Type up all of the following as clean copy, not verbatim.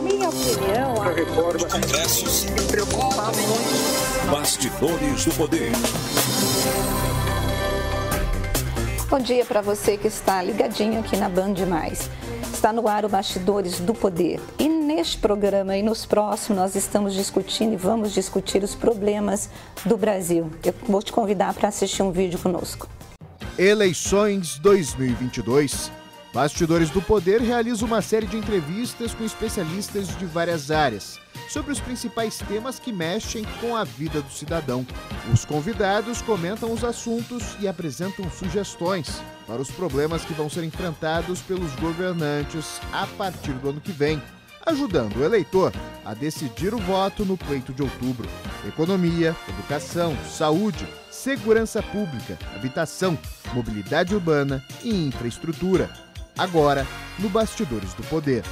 A minha opinião, a reforma, congressos, me preocupa muito. Bastidores do Poder. Bom dia para você que está ligadinho aqui na Band Mais. Está no ar o Bastidores do Poder. E neste programa e nos próximos nós estamos discutindo e vamos discutir os problemas do Brasil. Eu vou te convidar para assistir um vídeo conosco. Eleições 2022. Bastidores do Poder realiza uma série de entrevistas com especialistas de várias áreas sobre os principais temas que mexem com a vida do cidadão. Os convidados comentam os assuntos e apresentam sugestões para os problemas que vão ser enfrentados pelos governantes a partir do ano que vem, ajudando o eleitor a decidir o voto no pleito de outubro. Economia, educação, saúde, segurança pública, habitação, mobilidade urbana e infraestrutura. Agora, no Bastidores do Poder.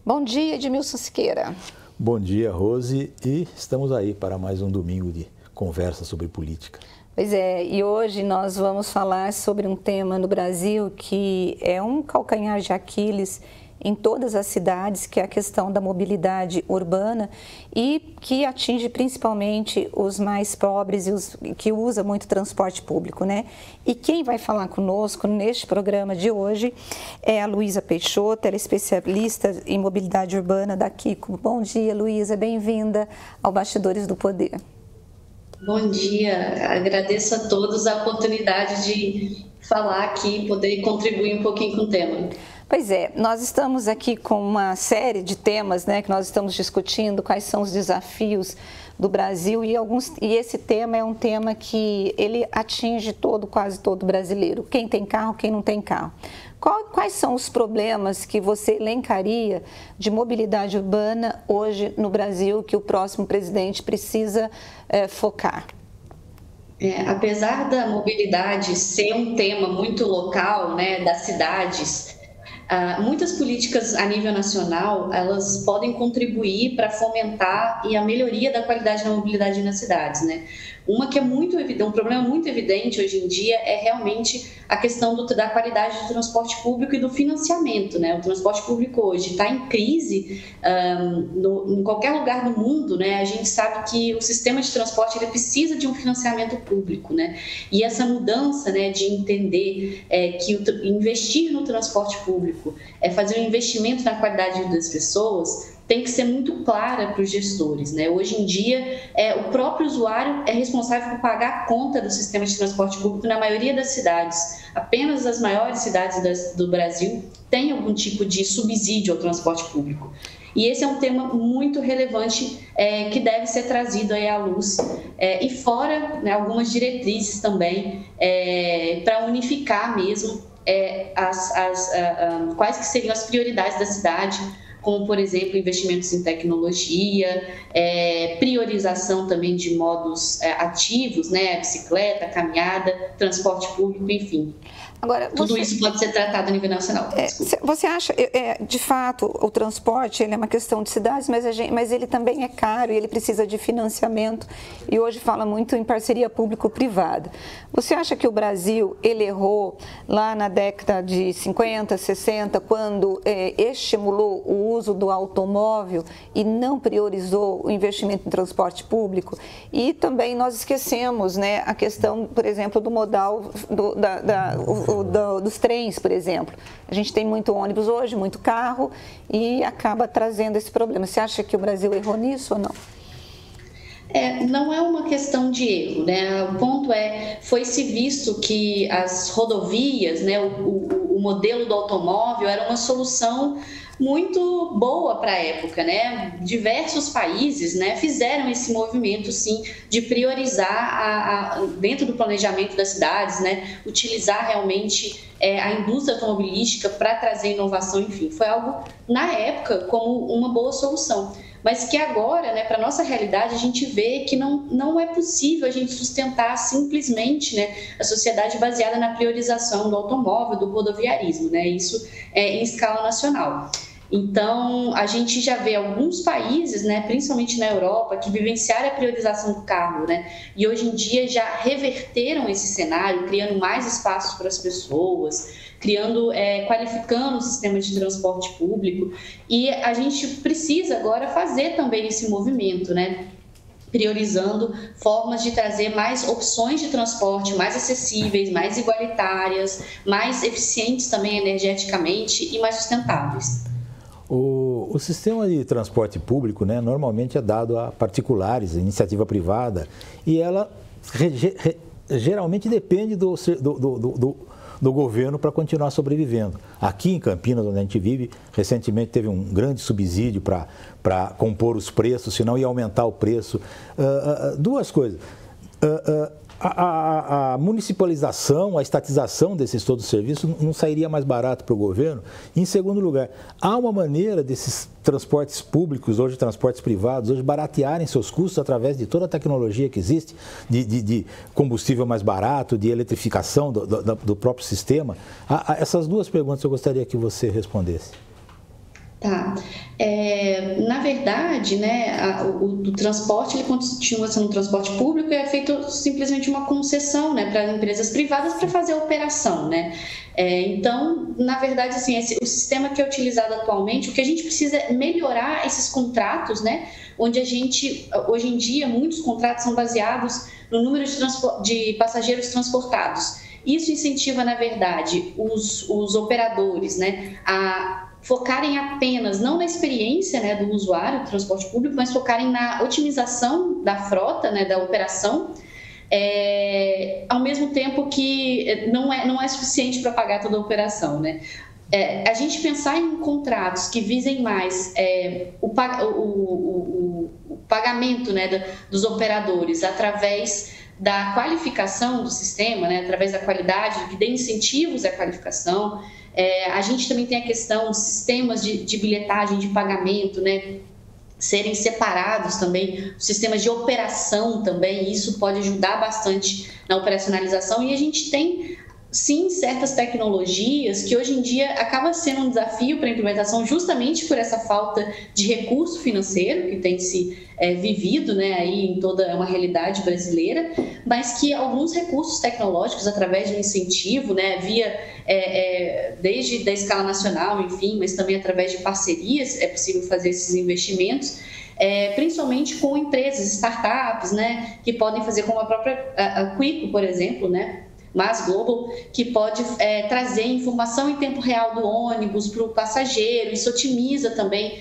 Bom dia, Edmilson Siqueira. Bom dia, Rose, e estamos aí para mais um domingo de conversa sobre política. Pois é, e hoje nós vamos falar sobre um tema no Brasil que é um calcanhar de Aquiles em todas as cidades, que é a questão da mobilidade urbana e que atinge principalmente os mais pobres e os que usam muito transporte público, né? E quem vai falar conosco neste programa de hoje é a Luísa Peixoto, ela é especialista em mobilidade urbana da Kiko. Bom dia, Luísa, bem-vinda ao Bastidores do Poder. Bom dia, agradeço a todos a oportunidade de falar aqui e poder contribuir um pouquinho com o tema. Pois é, nós estamos aqui com uma série de temas, né, que nós estamos discutindo, quais são os desafios do Brasil e esse tema é um tema que ele atinge quase todo brasileiro, quem tem carro, quem não tem carro. Quais são os problemas que você elencaria de mobilidade urbana hoje no Brasil que o próximo presidente precisa focar? Apesar da mobilidade ser um tema muito local, né, das cidades, muitas políticas a nível nacional, elas podem contribuir para fomentar e a melhoria da qualidade da mobilidade nas cidades, né? Uma que é um problema muito evidente hoje em dia é realmente a questão da qualidade do transporte público e do financiamento, né? O transporte público hoje está em crise em qualquer lugar do mundo, né? A gente sabe que o sistema de transporte ele precisa de um financiamento público, né? E essa mudança, né, de entender que investir no transporte público é fazer um investimento na qualidade das pessoas tem que ser muito clara para os gestores, né? Hoje em dia, o próprio usuário é responsável por pagar a conta do sistema de transporte público na maioria das cidades. Apenas as maiores cidades do Brasil têm algum tipo de subsídio ao transporte público. E esse é um tema muito relevante que deve ser trazido aí à luz. E fora, né, algumas diretrizes também para unificar mesmo quais que seriam as prioridades da cidade, como, por exemplo, investimentos em tecnologia, priorização também de modos ativos, né, bicicleta, caminhada, transporte público, enfim. Agora, tudo isso pode ser tratado a nível nacional. Você acha, de fato, o transporte ele é uma questão de cidades, mas ele também é caro e ele precisa de financiamento e hoje fala muito em parceria público-privada. Você acha que o Brasil ele errou lá na década de 50, 60, quando estimulou o uso do automóvel e não priorizou o investimento em transporte público? E também nós esquecemos, né, a questão, por exemplo, do modal dos trens, por exemplo. A gente tem muito ônibus hoje, muito carro e acaba trazendo esse problema. Você acha que o Brasil errou nisso ou não? Não é uma questão de erro, né? O ponto foi-se visto que as rodovias, né, o modelo do automóvel era uma solução muito boa para a época, né? Diversos países, né, fizeram esse movimento, sim, de priorizar dentro do planejamento das cidades, né, utilizar realmente a indústria automobilística para trazer inovação, enfim, foi algo na época como uma boa solução. Mas que agora, né, para a nossa realidade, a gente vê que não é possível a gente sustentar simplesmente, né, a sociedade baseada na priorização do automóvel, do rodoviarismo, né, isso em escala nacional. Então, a gente já vê alguns países, né, principalmente na Europa, que vivenciaram a priorização do carro, né, e hoje em dia já reverteram esse cenário, criando mais espaços para as pessoas, qualificando o sistema de transporte público, e a gente precisa agora fazer também esse movimento, né, priorizando formas de trazer mais opções de transporte mais acessíveis, mais igualitárias, mais eficientes também energeticamente e mais sustentáveis. O sistema de transporte público, né, normalmente é dado a particulares, a iniciativa privada, e ela geralmente depende do governo para continuar sobrevivendo. Aqui em Campinas, onde a gente vive, recentemente teve um grande subsídio para compor os preços, senão ia aumentar o preço. Duas coisas. A municipalização, a estatização desses todos os serviços não sairia mais barato para o governo. Em segundo lugar, há uma maneira desses transportes públicos, hoje transportes privados, hoje baratearem seus custos através de toda a tecnologia que existe, de combustível mais barato, de eletrificação do próprio sistema. Essas duas perguntas eu gostaria que você respondesse. Tá. Na verdade, né, o transporte ele continua sendo um transporte público e é feito simplesmente uma concessão, né, para empresas privadas para fazer a operação, né? Então, na verdade, assim, o sistema que é utilizado atualmente, o que a gente precisa é melhorar esses contratos, né, onde hoje em dia, muitos contratos são baseados no número de passageiros transportados. Isso incentiva, na verdade, os operadores, né, a focarem apenas, não na experiência, né, do usuário do transporte público, mas focarem na otimização da frota, né, da operação, ao mesmo tempo que não é suficiente para pagar toda a operação, né? A gente pensar em contratos que visem mais o pagamento, né, dos operadores através da qualificação do sistema, né, através da qualidade, que dê incentivos à qualificação. A gente também tem a questão dos sistemas de bilhetagem, de pagamento, né, serem separados também, sistemas de operação também, isso pode ajudar bastante na operacionalização. E a gente tem, sim, certas tecnologias que hoje em dia acaba sendo um desafio para a implementação justamente por essa falta de recurso financeiro que tem se vivido, né, aí em toda uma realidade brasileira, mas que alguns recursos tecnológicos, através de um incentivo, né, desde da escala nacional, enfim, mas também através de parcerias, é possível fazer esses investimentos, principalmente com empresas, startups, né, que podem fazer, como a própria Quico, por exemplo, né, Mas Global, que pode trazer informação em tempo real do ônibus para o passageiro. Isso otimiza também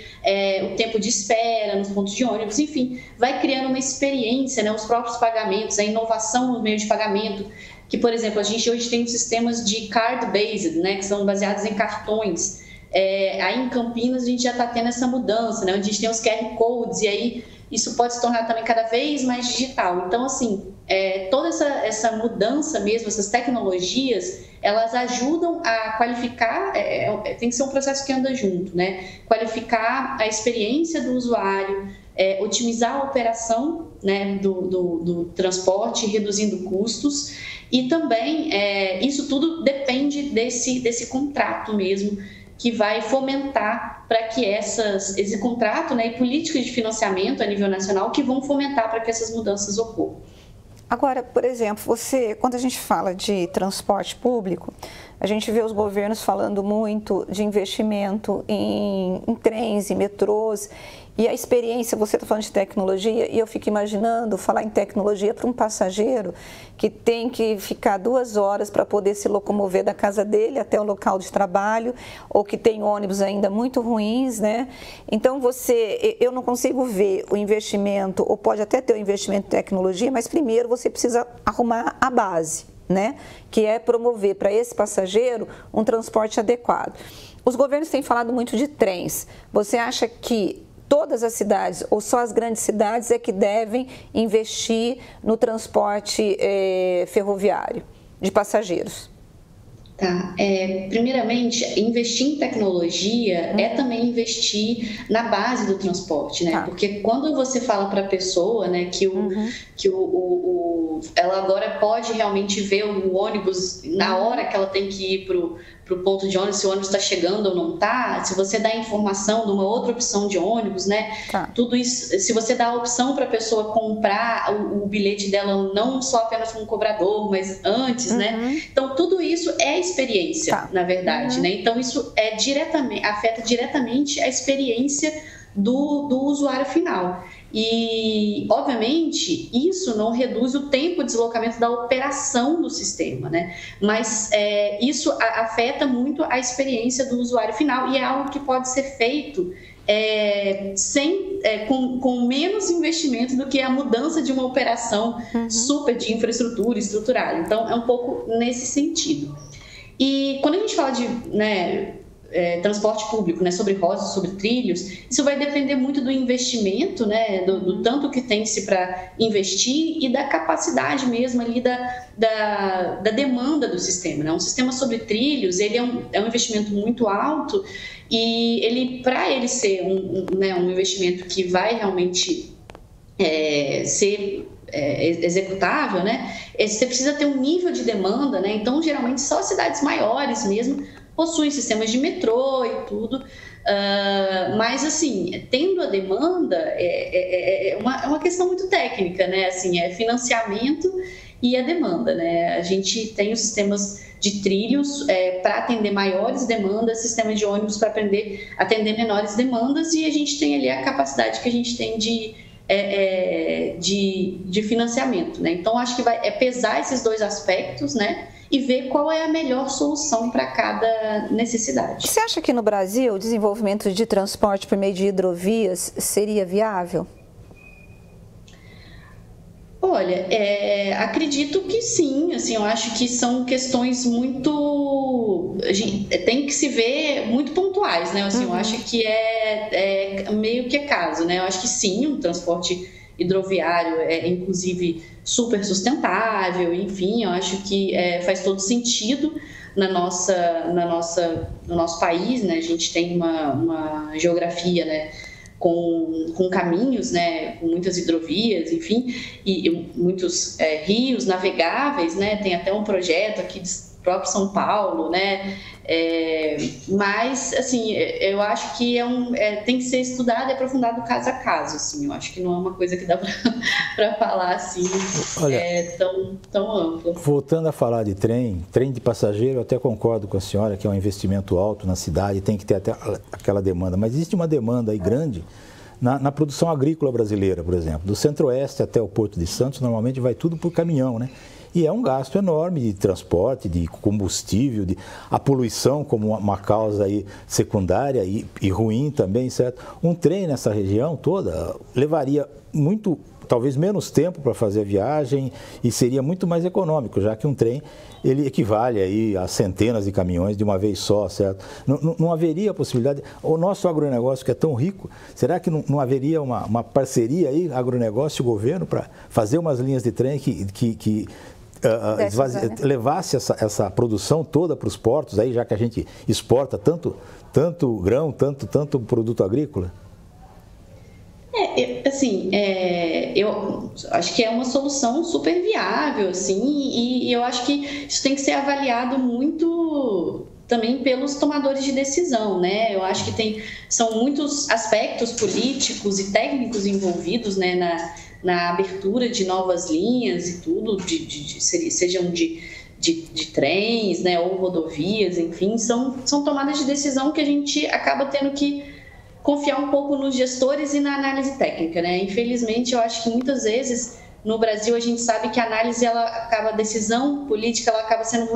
o tempo de espera nos pontos de ônibus. Enfim, vai criando uma experiência, né, os próprios pagamentos, a inovação no meio de pagamento, que, por exemplo, a gente hoje tem sistemas de card-based, né, que são baseados em cartões. Aí em Campinas a gente já está tendo essa mudança, né, onde a gente tem os QR Codes, e aí isso pode se tornar também cada vez mais digital. Então, assim, toda essa mudança mesmo, essas tecnologias, elas ajudam a qualificar, tem que ser um processo que anda junto, né? Qualificar a experiência do usuário, otimizar a operação, né, do transporte, reduzindo custos, e também isso tudo depende desse contrato mesmo, que vai fomentar para que esse contrato, né, e políticas de financiamento a nível nacional que vão fomentar para que essas mudanças ocorram. Agora, por exemplo, quando a gente fala de transporte público, a gente vê os governos falando muito de investimento em trens, em metrôs, e a experiência, você está falando de tecnologia, e eu fico imaginando falar em tecnologia para um passageiro que tem que ficar 2 horas para poder se locomover da casa dele até o local de trabalho, ou que tem ônibus ainda muito ruins, né? Então, eu não consigo ver o investimento, ou pode até ter o investimento em tecnologia, mas primeiro você precisa arrumar a base, né? Que é promover para esse passageiro um transporte adequado. Os governos têm falado muito de trens. Você acha que todas as cidades, ou só as grandes cidades, é que devem investir no transporte ferroviário de passageiros? Tá. Primeiramente, investir em tecnologia é também investir na base do transporte, né? Tá. Porque quando você fala para a pessoa, né, que ela agora pode realmente ver o ônibus na hora que ela tem que ir para o ponto de ônibus, se o ônibus está chegando ou não está, se você dá a informação de uma outra opção de ônibus, né? Tá. Tudo isso, se você dá a opção para a pessoa comprar o bilhete dela, não só apenas com o cobrador, mas antes, né? Então, tudo isso é experiência, na verdade, né? Então, isso afeta diretamente a experiência do usuário final. E, obviamente, isso não reduz o tempo de deslocamento da operação do sistema, né? Mas isso afeta muito a experiência do usuário final e é algo que pode ser feito com menos investimento do que a mudança de uma operação super de infraestrutura estrutural. Então, é um pouco nesse sentido. E quando a gente fala de transporte público, né, sobre rotas, sobre trilhos, isso vai depender muito do investimento, né, do tanto que tem-se para investir e da capacidade mesmo ali da demanda do sistema, né? Um sistema sobre trilhos, ele é um investimento muito alto e para ele ser um investimento que vai realmente ser executável, né, você precisa ter um nível de demanda, né? Então, geralmente, só cidades maiores mesmo possuem sistemas de metrô e tudo, mas, assim, tendo a demanda, é uma questão muito técnica, né? Assim, é financiamento e a demanda, né? A gente tem os sistemas de trilhos para atender maiores demandas, sistema de ônibus para atender menores demandas, e a gente tem ali a capacidade que a gente tem de financiamento, né? Então, acho que vai pesar esses dois aspectos, né? E ver qual é a melhor solução para cada necessidade. Você acha que no Brasil o desenvolvimento de transporte por meio de hidrovias seria viável? Olha, acredito que sim, assim, eu acho que são questões muito... tem que se ver muito pontuais, né? Assim, eu acho que meio que caso, né? Eu acho que sim, um transporte hidroviário inclusive, super sustentável, enfim, eu acho que faz todo sentido no nosso país, né? A gente tem uma geografia, né, com caminhos, né, com muitas hidrovias, enfim, e muitos rios navegáveis, né? Tem até um projeto aqui do próprio São Paulo, né? Mas, assim, eu acho que tem que ser estudado e aprofundado caso a caso, assim. Eu acho que não é uma coisa que dá para falar, assim, tão ampla. Voltando a falar de trem de passageiro, eu até concordo com a senhora que é um investimento alto na cidade, tem que ter até aquela demanda, mas existe uma demanda aí grande na produção agrícola brasileira, por exemplo. Do Centro-Oeste até o Porto de Santos, normalmente vai tudo por caminhão, né? E é um gasto enorme de transporte, de combustível, a poluição como uma causa aí secundária e ruim também, certo? Um trem nessa região toda levaria talvez menos tempo para fazer a viagem e seria muito mais econômico, já que um trem ele equivale aí a centenas de caminhões de uma vez só, certo? Não haveria possibilidade. O nosso agronegócio que é tão rico, será que não haveria uma parceria aí, agronegócio e governo, para fazer umas linhas de trem que levasse essa produção toda para os portos, aí, já que a gente exporta tanto grão, tanto produto agrícola? Eu acho que é uma solução super viável, assim, e eu acho que isso tem que ser avaliado muito também pelos tomadores de decisão, né? Eu acho que são muitos aspectos políticos e técnicos envolvidos, né, na abertura de novas linhas e tudo, sejam de trens, né, ou rodovias, enfim, são tomadas de decisão que a gente acaba tendo que confiar um pouco nos gestores e na análise técnica, né? Infelizmente, eu acho que muitas vezes no Brasil a gente sabe que a análise, a decisão política, ela acaba tendo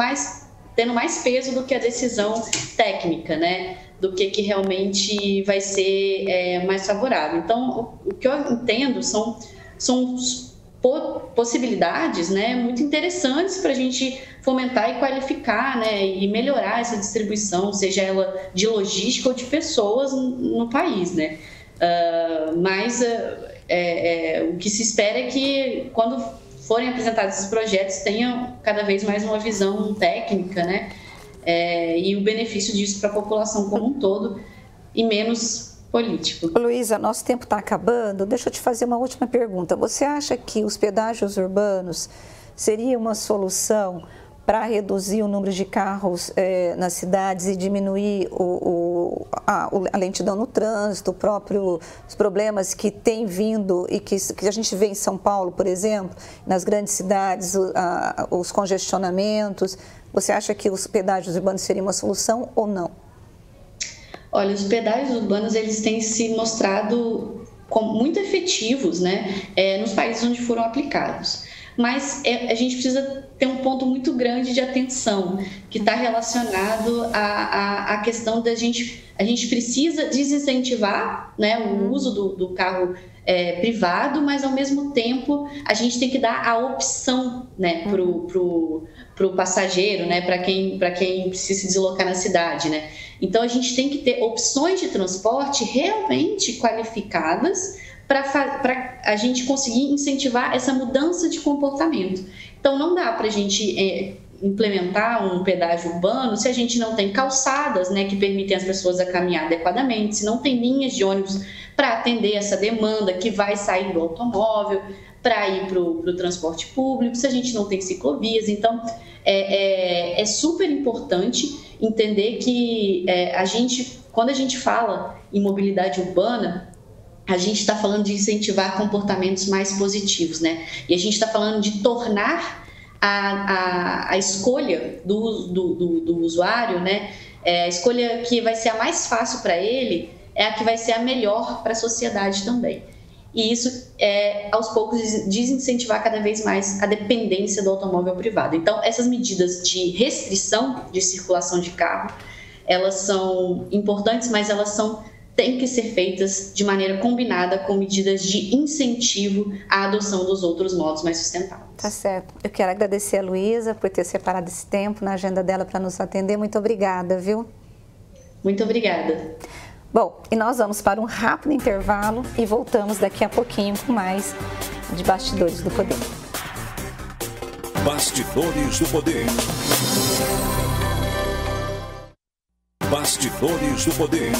mais peso do que a decisão técnica, né? Do que realmente vai ser mais favorável. Então, o que eu entendo são possibilidades, né, muito interessantes para a gente fomentar e qualificar, né, e melhorar essa distribuição, seja ela de logística ou de pessoas no país, né? Mas o que se espera é que quando forem apresentados esses projetos tenham cada vez mais uma visão técnica, né, e o benefício disso para a população como um todo e menos político. Luísa, nosso tempo está acabando. Deixa eu te fazer uma última pergunta. Você acha que os pedágios urbanos seria uma solução para reduzir o número de carros nas cidades e diminuir a lentidão no trânsito, os problemas que têm vindo e que a gente vê em São Paulo, por exemplo, nas grandes cidades, os congestionamentos. Você acha que os pedágios urbanos seriam uma solução ou não? Olha, os pedágios urbanos, eles têm se mostrado como muito efetivos, né, nos países onde foram aplicados. Mas a gente precisa ter um ponto muito grande de atenção, que está relacionado à questão da gente... A gente precisa desincentivar, né, o uso do carro privado, mas, ao mesmo tempo, a gente tem que dar a opção, né, para o passageiro, né, para quem precisa se deslocar na cidade, né? Então, a gente tem que ter opções de transporte realmente qualificadas para a gente conseguir incentivar essa mudança de comportamento. Então, não dá para a gente implementar um pedágio urbano se a gente não tem calçadas, né, que permitem as pessoas a caminhar adequadamente, se não tem linhas de ônibus para atender essa demanda que vai sair do automóvel para ir para o transporte público, se a gente não tem ciclovias. Então, é super importante entender que quando a gente fala em mobilidade urbana, a gente está falando de incentivar comportamentos mais positivos, né? E a gente está falando de tornar a escolha do usuário, né? A escolha que vai ser a mais fácil para ele é a que vai ser a melhor para a sociedade também. E isso aos poucos, desincentivar cada vez mais a dependência do automóvel privado. Então, essas medidas de restrição de circulação de carro, elas são importantes, mas elas têm que ser feitas de maneira combinada com medidas de incentivo à adoção dos outros modos mais sustentáveis. Tá certo. Eu quero agradecer a Luísa por ter separado esse tempo na agenda dela para nos atender. Muito obrigada, viu? Muito obrigada. Bom, e nós vamos para um rápido intervalo e voltamos daqui a pouquinho com mais de Bastidores do Poder. Bastidores do Poder. Bastidores do Poder.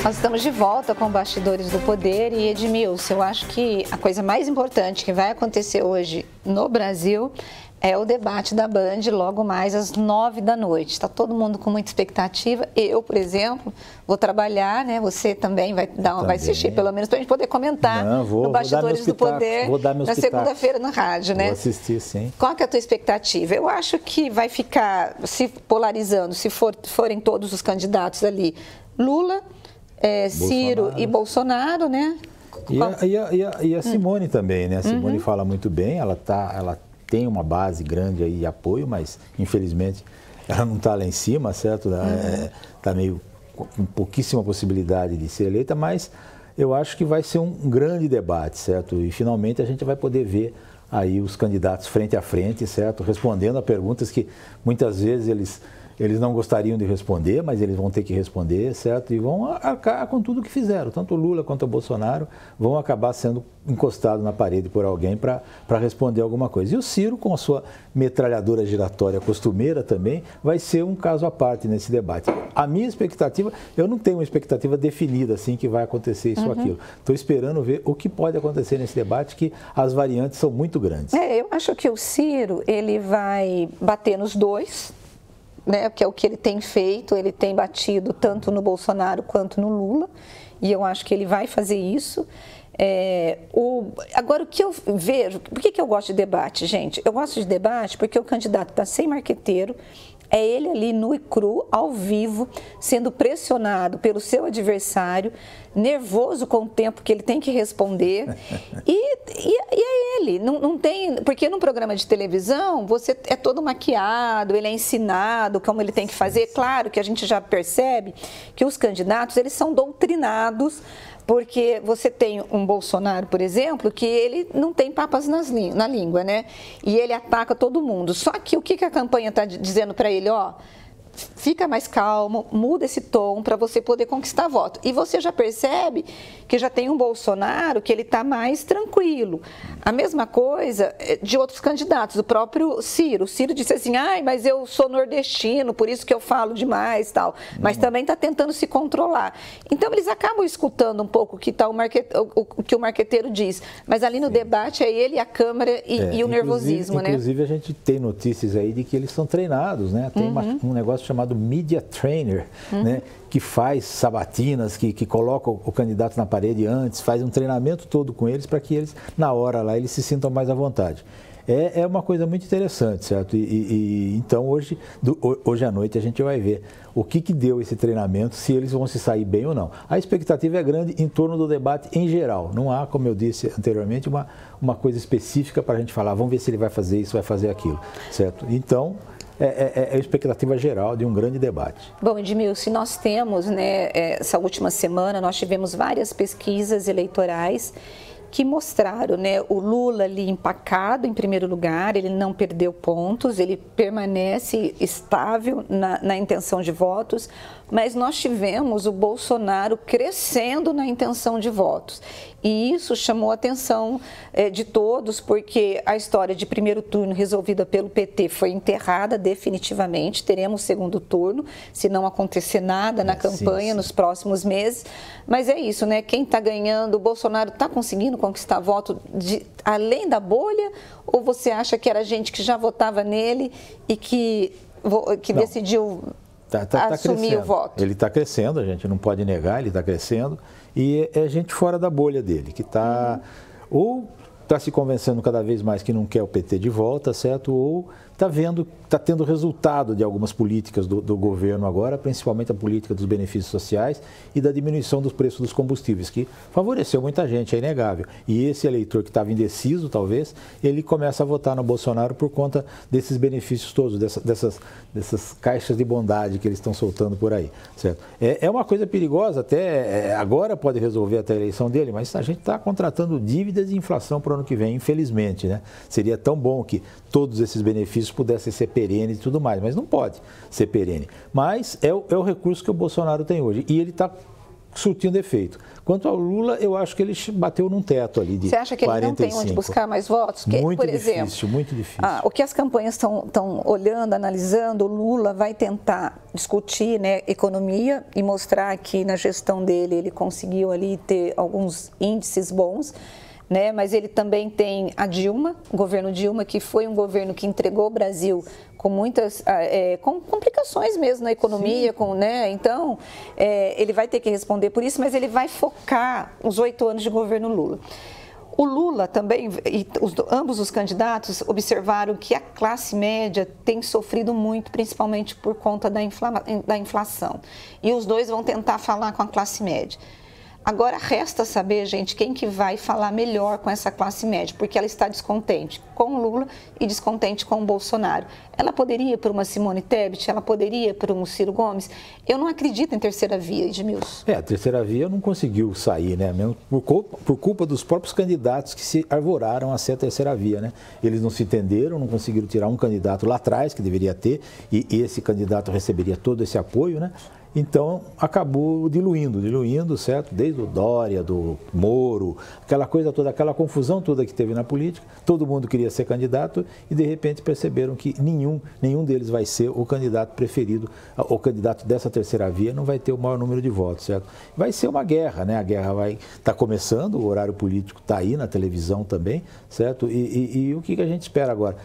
Nós estamos de volta com Bastidores do Poder e, Edmilson, eu acho que a coisa mais importante que vai acontecer hoje no Brasil é o debate da Band, logo mais às 9 da noite. Está todo mundo com muita expectativa. Eu, por exemplo, vou trabalhar, né? Você também vai assistir, pelo menos, para a gente poder comentar no Bastidores do Poder na segunda-feira no rádio, né? Vou assistir, sim. Qual que é a tua expectativa? Eu acho que vai ficar se polarizando, se forem todos os candidatos ali, Lula, Ciro e Bolsonaro, né? E a Simone também, né? A Simone fala muito bem, ela tem uma base grande aí de apoio, mas infelizmente ela não está lá em cima, certo? Está meio com pouquíssima possibilidade de ser eleita, mas eu acho que vai ser um grande debate, certo? E finalmente a gente vai poder ver aí os candidatos frente a frente, certo? Respondendo a perguntas que muitas vezes eles não gostariam de responder, mas eles vão ter que responder, certo? E vão arcar com tudo que fizeram. Tanto o Lula quanto o Bolsonaro vão acabar sendo encostados na parede por alguém para responder alguma coisa. E o Ciro, com a sua metralhadora giratória costumeira também, vai ser um caso à parte nesse debate. A minha expectativa, eu não tenho uma expectativa definida assim que vai acontecer isso ou aquilo. Estou esperando ver o que pode acontecer nesse debate, que as variantes são muito grandes. Eu acho que o Ciro, ele vai bater nos dois, né, que é o que ele tem feito, ele tem batido tanto no Bolsonaro quanto no Lula, e eu acho que ele vai fazer isso. Agora, o que eu vejo, por que eu gosto de debate, gente? Eu gosto de debate porque o candidato está sem marqueteiro, é ele ali nu e cru, ao vivo, sendo pressionado pelo seu adversário, nervoso com o tempo que ele tem que responder, e é ele, não tem, porque num programa de televisão você é todo maquiado, ele é ensinado como ele tem que fazer. Claro que a gente já percebe que os candidatos, eles são doutrinados, porque você tem um Bolsonaro, por exemplo, que ele não tem papas na língua, né? E ele ataca todo mundo. Só que o que a campanha está dizendo para ele? fica mais calmo, muda esse tom para você poder conquistar voto. E você já percebe que já tem um Bolsonaro que ele está mais tranquilo. A mesma coisa de outros candidatos, o próprio Ciro. O Ciro disse assim, mas eu sou nordestino, por isso que eu falo demais, tal. Mas também está tentando se controlar. Então, eles acabam escutando um pouco o que o marqueteiro diz. Mas ali no debate é ele, a Câmara e o nervosismo, né? Inclusive, a gente tem notícias aí de que eles são treinados, né? Tem um negócio chamado Media Trainer, né? Que faz sabatinas, que coloca o candidato na parede antes, faz um treinamento todo com eles para que eles, na hora lá, eles se sintam mais à vontade. É uma coisa muito interessante, certo? Então, hoje à noite, a gente vai ver o que deu esse treinamento, se eles vão se sair bem ou não. A expectativa é grande em torno do debate em geral. Não há, como eu disse anteriormente, uma coisa específica para a gente falar, vamos ver se ele vai fazer isso, vai fazer aquilo, certo? Então, é a expectativa geral de um grande debate. Bom, Edmilson, nós temos, né, essa última semana, nós tivemos várias pesquisas eleitorais que mostraram, né, o Lula ali empacado em primeiro lugar, ele não perdeu pontos, ele permanece estável na intenção de votos, mas nós tivemos o Bolsonaro crescendo na intenção de votos. E isso chamou a atenção de todos, porque a história de primeiro turno resolvida pelo PT foi enterrada definitivamente. Teremos segundo turno, se não acontecer nada na campanha nos próximos meses. Mas é isso, né? Quem está ganhando, o Bolsonaro está conseguindo conquistar voto além da bolha? Ou você acha que era gente que já votava nele e que decidiu assumir o voto? Ele está crescendo, a gente não pode negar, ele está crescendo. E é gente fora da bolha dele, que está ou está se convencendo cada vez mais que não quer o PT de volta, certo? Ou está tendo resultado de algumas políticas do governo agora, principalmente a política dos benefícios sociais e da diminuição dos preços dos combustíveis, que favoreceu muita gente, é inegável. E esse eleitor que estava indeciso, talvez, ele começa a votar no Bolsonaro por conta desses benefícios todos, dessas caixas de bondade que eles estão soltando por aí, certo? É uma coisa perigosa, até agora pode resolver até a eleição dele, mas a gente está contratando dívidas e inflação para o ano que vem, infelizmente, né? Seria tão bom que todos esses benefícios pudessem ser perenes e tudo mais, mas não pode ser perene. Mas é o recurso que o Bolsonaro tem hoje e ele está surtindo efeito. Quanto ao Lula, eu acho que ele bateu num teto ali de 45. Você acha que ele não tem onde buscar mais votos? Muito difícil, muito difícil. O que as campanhas estão olhando, analisando, o Lula vai tentar discutir, né, economia e mostrar que na gestão dele ele conseguiu ali ter alguns índices bons, né? Mas ele também tem a Dilma, o governo Dilma, que foi um governo que entregou o Brasil com muitas com complicações mesmo na economia, né? Então, ele vai ter que responder por isso, mas ele vai focar os 8 anos de governo Lula. O Lula também, e ambos os candidatos observaram que a classe média tem sofrido muito, principalmente por conta da inflação. E os dois vão tentar falar com a classe média. Agora, resta saber, gente, quem que vai falar melhor com essa classe média, porque ela está descontente com o Lula e descontente com o Bolsonaro. Ela poderia ir para uma Simone Tebet, ela poderia ir para um Ciro Gomes. Eu não acredito em terceira via, Edmilson. A terceira via não conseguiu sair, né? Mesmo por culpa dos próprios candidatos que se arvoraram a ser a terceira via, né? Eles não se entenderam, não conseguiram tirar um candidato lá atrás, que deveria ter, e esse candidato receberia todo esse apoio, né? Então, acabou diluindo, certo? Desde o Dória, do Moro, aquela coisa toda, aquela confusão toda que teve na política, todo mundo queria ser candidato e, de repente, perceberam que nenhum deles vai ser o candidato preferido, o candidato dessa terceira via não vai ter o maior número de votos, certo? Vai ser uma guerra, né? A guerra vai estar começando, o horário político está aí na televisão também, certo? E o que a gente espera agora?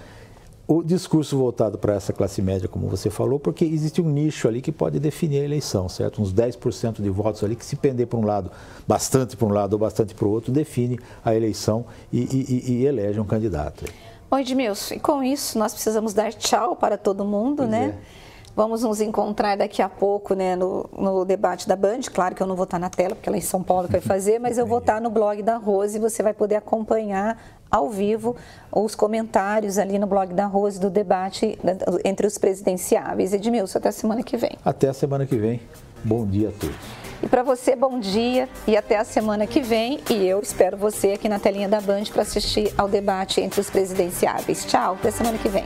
O discurso voltado para essa classe média, como você falou, porque existe um nicho ali que pode definir a eleição, certo? Uns 10% de votos ali que, se pender para um lado, bastante para um lado ou bastante para o outro, define a eleição e elege um candidato. Oi, Edmilson, e com isso nós precisamos dar tchau para todo mundo, né? Vamos nos encontrar daqui a pouco, né, no debate da Band. Claro que eu não vou estar na tela, porque ela é em São Paulo que vai fazer, mas eu vou estar no blog da Rose e você vai poder acompanhar ao vivo os comentários ali no blog da Rose do debate entre os presidenciáveis. Edmilson, até a semana que vem. Até a semana que vem. Bom dia a todos. E para você, bom dia e até a semana que vem. E eu espero você aqui na telinha da Band para assistir ao debate entre os presidenciáveis. Tchau, até a semana que vem.